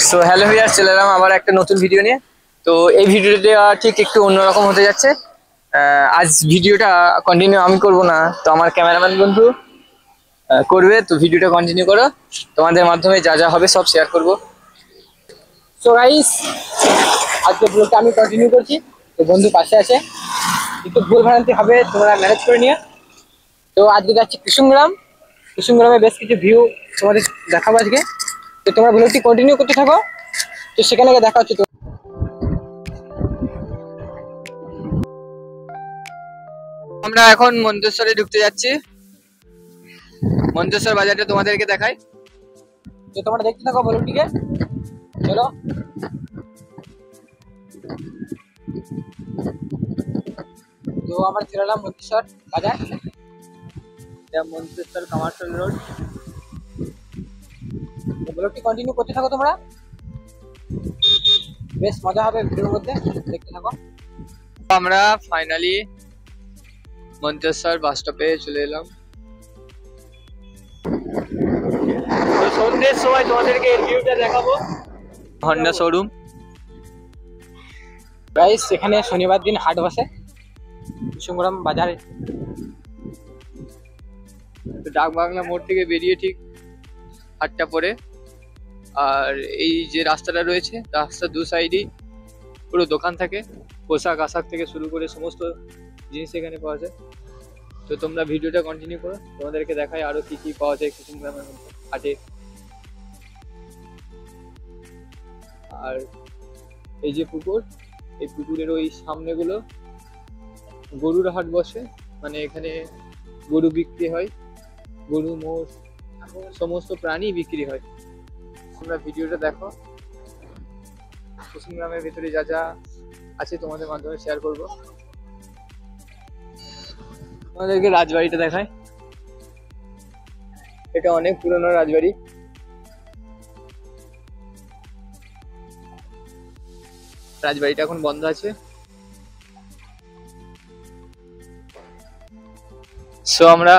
So hello viewers, চলে এলাম আবার একটা নতুন ভিডিও নিয়ে। তো এই ভিডিওটা ঠিক একটু অন্যরকম হতে যাচ্ছে। আজ ভিডিওটা কন্টিনিউ আমি করব না, তো আমার ক্যামেরাম্যান বন্ধু করবে। তো ভিডিওটা কন্টিনিউ করো, তোমাদের মাধ্যমে যা যা হবে সব শেয়ার করব। সো গাইস, আজকে ব্লগটা আমি কন্টিনিউ করছি। তো বন্ধু পাশে আছে, একটু ভুল ভ্রান্তি হবে, তোমরা ম্যানেজ করে নিও। তো আজকে যাচ্ছি কুসুমগ্রাম। কুসুমগ্রামে বেশ কিছু ভিউ তোমাদের দেখাবো আজকে। তো তোমরা ব্লগটি কন্টিনিউ করতে থাকো, তো সেখানে গিয়ে দেখা হচ্ছে। আমরা এখন মন্তেশ্বরে ঢুকতে যাচ্ছি। মন্তেশ্বর বাজারটা তোমাদেরকে দেখাই, তো তোমরা দেখতে থাকো ব্লগটিকে। চলো। তো আমরা চলে এলাম মন্তেশ্বর বাজার, এটা মন্তেশ্বর কামারশাল রোড। ব্লগটি কন্টিনিউ করতে থাকো তোমরা, বেশ মজা হবে ভিডিওর মধ্যে, দেখতে থাকো। আমরা ফাইনালি মন্তেশ্বর বাস স্টপে চলে এলাম। তো সন্ধ্যের সময় তোমাদেরকে এই ভিউটা দেখাবো। হন্ডা শোরুম গাইস, এখানে শনিবার দিন হাট বসে কুসুমগ্রাম বাজারে। তো ডাক বাংলা মোড় থেকে বেরিয়ে ঠিক হাটটা পড়ে, আর এই যে রাস্তাটা রয়েছে, রাস্তার দু সাইডেই পুরো দোকান থাকে, পোশাক আশাক থেকে শুরু করে সমস্ত জিনিস এখানে পাওয়া যায়। তো তোমরা ভিডিওটা কন্টিনিউ করো, তোমাদেরকে দেখাই আরো কি কি পাওয়া যায় কুসুমগ্রামের মধ্যে হাটে। আর এই যে পুকুর, এই পুকুরের ওই সামনেগুলো গরুর হাট বসে, মানে এখানে গরু বিক্রি হয়, গরু মোষ সমস্ত প্রাণী বিক্রি হয়। তোমরা ভিডিওটা দেখো, কুসুমগ্রামের ভিতরে যা যা আছে তোমাদের মাধ্যমে শেয়ার করব। তোমাদেরকে রাজবাড়িটা দেখায়, এটা অনেক পুরনো রাজবাড়ি। রাজবাড়িটা এখন বন্ধ আছে। সো আমরা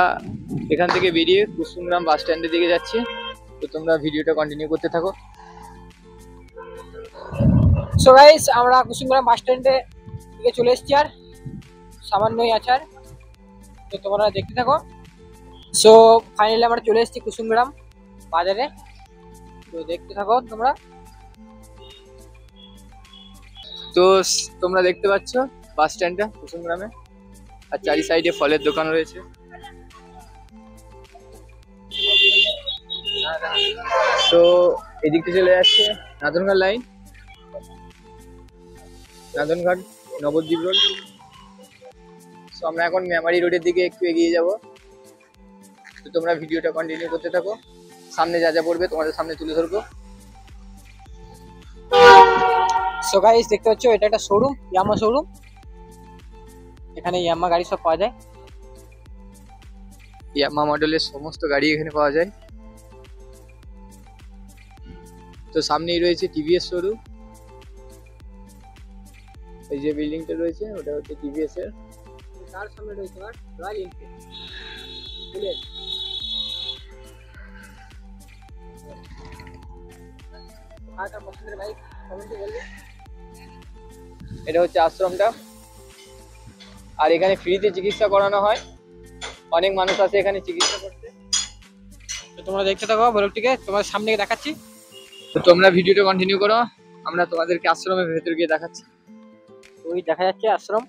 এখান থেকে বেরিয়ে কুসুমগ্রাম বাস স্ট্যান্ডের দিকে যাচ্ছি। তো তোমরা ভিডিওটা কন্টিনিউ করতে থাকো। সো গাইস, আমরা কুসুমগ্রাম বাস স্ট্যান্ডে দিকে চলে এসেছি, আর সামান্যই আছে আর। তো তোমরা দেখতে থাকো। সো ফাইনালি আমরা চলে এসেছি কুসুমগ্রাম বাজারে, তো দেখতে থাকো তোমরা। তো তোমরা দেখতে পাচ্ছ বাস স্ট্যান্ডটা কুসুমগ্রামে, আর চারি সাইডে ফলের দোকান রয়েছে। তো এদিকটা চলে যাচ্ছে নাদনঘাট লাইন, নাদনঘাট নবদ্বীপ রোড। তো আমরা এখন মেমারি রোডের দিকে একটু এগিয়ে যাব। তো তোমরা ভিডিওটা কন্টিনিউ করতে থাকো, সামনে যা যা পড়বে তোমাদের সামনে তুলে ধরবো। সো গাইস, দেখতে পাচ্ছ এটা একটা শোরুম, ইয়ামা শোরুম। এখানে ইয়ামা গাড়ি সব পাওয়া যায়, ইয়ামা মডেলের সমস্ত গাড়ি এখানে পাওয়া যায়। তো সামনেই রয়েছে টিভিএস শোরুম, এই যে বিল্ডিংটা রয়েছে ওটা হচ্ছে টিভিএস এর। তার সামনে রয়েছে রয়্যাল এনফিল্ড বুলেট। কার পছন্দের বাইক কমেন্টে বলবে। এটা হচ্ছে আশ্রমটা, আর এখানে ফ্রিতে চিকিৎসা করানো হয়, অনেক মানুষ আছে এখানে চিকিৎসা করতে। তো তোমরা দেখতে থাকো ব্লগটিকে, তোমাদের সামনে দেখাচ্ছি। তো তোমরা ভিডিওটা কন্টিনিউ করো, আমরা তোমাদেরকে আশ্রমের ভেতর গিয়ে দেখাচ্ছি। ওই দেখা যাচ্ছে আশ্রম,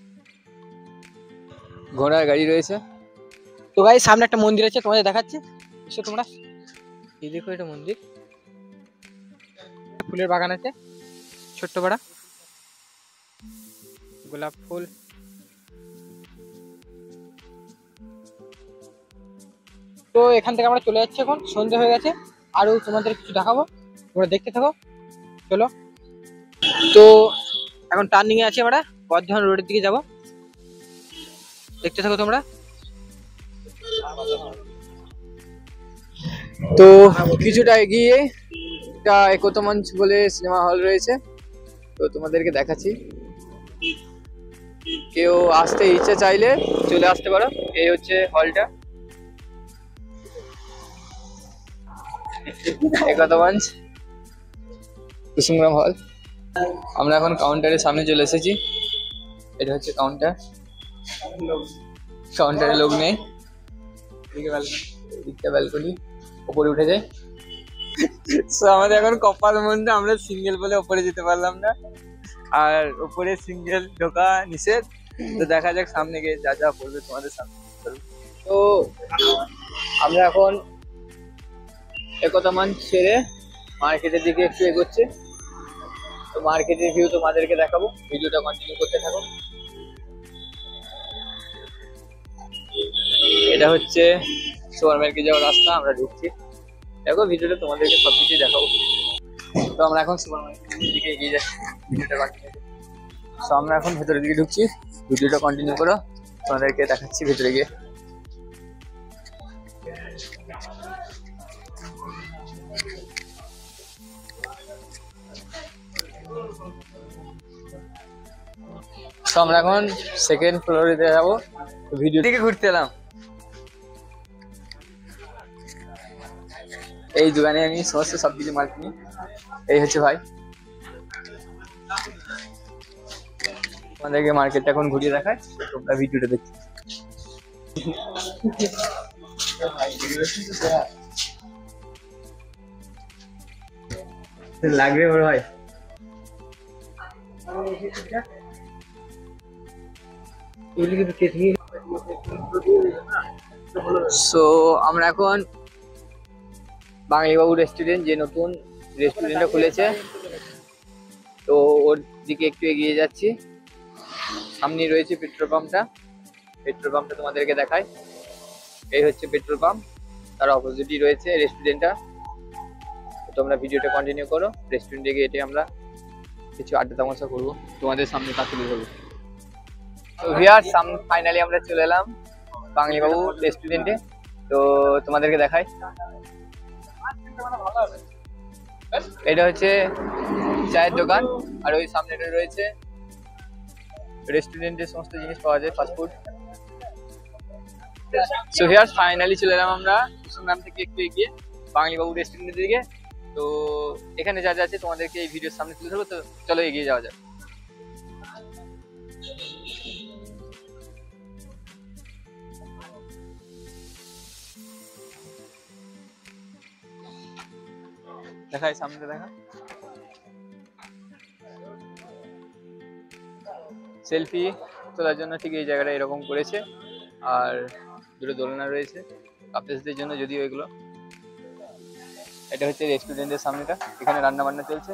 ঘোড়ার গাড়ি রয়েছে। তো গাইস, সামনে একটা মন্দির আছে, তোমাদের দেখাচ্ছি। এসো তোমরা, এই দেখো এটা মন্দির, ফুলের বাগান আছে ছোট্ট বড়, গোলাপ ফুল। তো এখান থেকে আমরা চলে যাচ্ছি, এখন সন্ধ্যে হয়ে গেছে, আরো তোমাদের কিছু দেখাবো, তোমরা দেখতে থাকো। চলো। তো এখন টার্নিং এ আছি, আমরা বর্ধমান রোডের দিকে যাব, দেখতে থাকো তোমরা। তো কিছুটা এগিয়ে একটা একতা মঞ্চ বলে সিনেমা হল রয়েছে, তো তোমাদেরকে দেখাচ্ছি। কেউ আসতে ইচ্ছে চাইলে চলে আসতে পারো, এই হচ্ছে হলটা একতা মঞ্চ। কুসুমগ্রাম হল। আমরা এখন কাউন্টারের সামনে চলে এসেছি। এটা হচ্ছে কাউন্টার। কাউন্টারে লোক নেই, এদিকটা ব্যালকনি, উপরে উঠে যায়। তো আমাদের এখন কপাল মধ্যে আমরা সিঙ্গেল বলে উপরে যেতে পারলাম না, আর উপরে সিঙ্গেল ঢোকা নিষেধ। তো দেখা যাক সামনে গিয়ে যা যা বলবে তোমাদের সামনে। তো আমরা এখন একতা মান ছেড়ে মার্কেটের দিকে একটু এগোচ্ছে। তো মার্কেটের ভিউ তোমাদেরকে দেখাবো, ভিডিওটা কন্টিনিউ করতে থাকো। এটা হচ্ছে সুপার মার্কেট যাওয়ার রাস্তা, আমরা ঢুকছি। দেখো ভিডিওটা তোমাদেরকে সবকিছু দেখাবো। তো আমরা এখন সুপার মার্কেটের দিকে এগিয়ে যাচ্ছি, ভিডিওটা কন্টিনিউ। তো আমরা এখন ভেতরের দিকে ঢুকছি, ভিডিওটা কন্টিনিউ করো, তোমাদেরকে দেখাচ্ছি ভেতরে গিয়ে। তো আমরা এখন সেকেন্ড ফ্লোরে যাবো, ভিডিও দিকে ঘুরতে এলাম। এই দোকানে আমি সমস্ত সবকিছু মাল কিনি। এই হচ্ছে ভাই, আমাদেরকে মার্কেটটা এখন ঘুরিয়ে দেখায়, তোমরা ভিডিওটা দেখছি। লাগবে বড় ভাই। সো আমরা এখন বাঙালিবাবু রেস্টুরেন্ট, যে নতুন রেস্টুরেন্টটা খুলেছে, তো ওর দিকে একটু এগিয়ে যাচ্ছি। সামনে রয়েছে পেট্রোল পাম্পটা, পেট্রোল পাম্পটা তোমাদেরকে দেখায়। এই হচ্ছে পেট্রোল পাম্প, তার অপোজিটই রয়েছে রেস্টুরেন্টটা। তোমরা ভিডিওটা কন্টিনিউ করো, রেস্টুরেন্টে গিয়ে এটি আমরা কিছু আড্ডা তামাশা করবো, তোমাদের সামনে তা তুলে ধরবো। তো ভিউয়ার্স, ফাইনালি আমরা চলে এলাম বাঙালিবাবু রেস্টুরেন্টে। তো তোমাদেরকে দেখাই, এটা হচ্ছে চায়ের দোকান, আর ওই সামনেটা রয়েছে রেস্টুরেন্টের সমস্ত জিনিস পাওয়া যায়, ফাস্টফুড। সো ভিউয়ার্স, ফাইনালি চলে এলাম আমরা কুসুমগ্রাম থেকে একটু এগিয়ে বাঙালিবাবু রেস্টুরেন্টের দিকে। তো এখানে যা যা আছে তোমাদেরকে এই ভিডিওর সামনে তুলে ধরবো। তো চলো এগিয়ে যাওয়া যাক। দেখাই, সামনে দেখা, সেলফি তোলার জন্য ঠিক এই জায়গাটা এরকম করেছে। আর দুটো দোলনা রয়েছে কাপলসদের জন্য, যদিও এগুলো। এটা হচ্ছে রেস্টুরেন্টের সামনেটা, এখানে রান্না বান্না চলছে,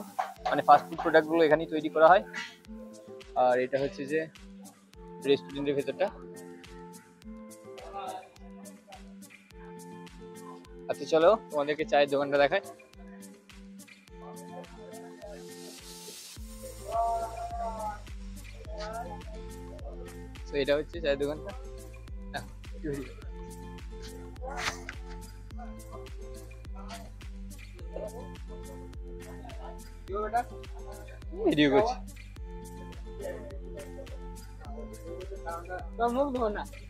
মানে ফাস্টফুড প্রোডাক্টগুলো এখানেই তৈরি করা হয়। আর এটা হচ্ছে যে রেস্টুরেন্টের ভেতরটা। আচ্ছা চলো তোমাদেরকে চায়ের দোকানটা দেখায়। তো এটা হচ্ছে চায়ের দোকানটা। ভিডিও করছি,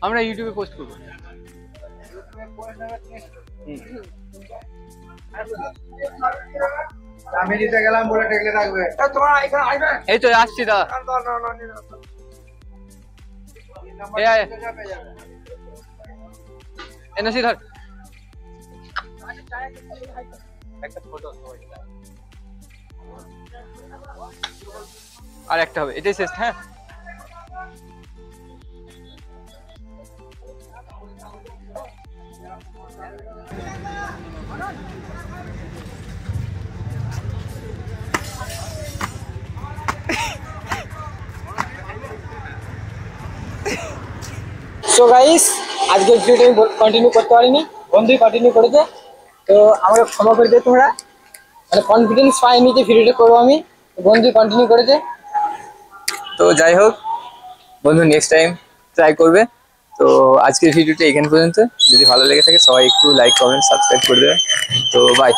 আমরা ইউটিউবে পোস্ট করবো। আমি দিতে গেলাম বলে টেকলে থাকবে। তোমরা এখানে আসবে? এই তো আসছি দা। এনসি ধর একটা ফটো, আর একটা হবে, এটাই শেষ। হ্যাঁ, সো গাইস, আজকের ভিডিওটা আমি কন্টিনিউ করতে পারিনি, বন্ধুই কন্টিনিউ করেছে। তো আমাকে ক্ষমা করে দিও তোমরা, মানে কনফিডেন্স পাইনি যে ভিডিওটা করবো আমি, বন্ধুই কন্টিনিউ করেছে। তো যাই হোক বন্ধু, নেক্সট টাইম ট্রাই করবে। তো আজকের ভিডিওটা এখান পর্যন্ত। যদি ভালো লেগে থাকে সবাই একটু লাইক, কমেন্ট, সাবস্ক্রাইব করে দেবে। তো বাই।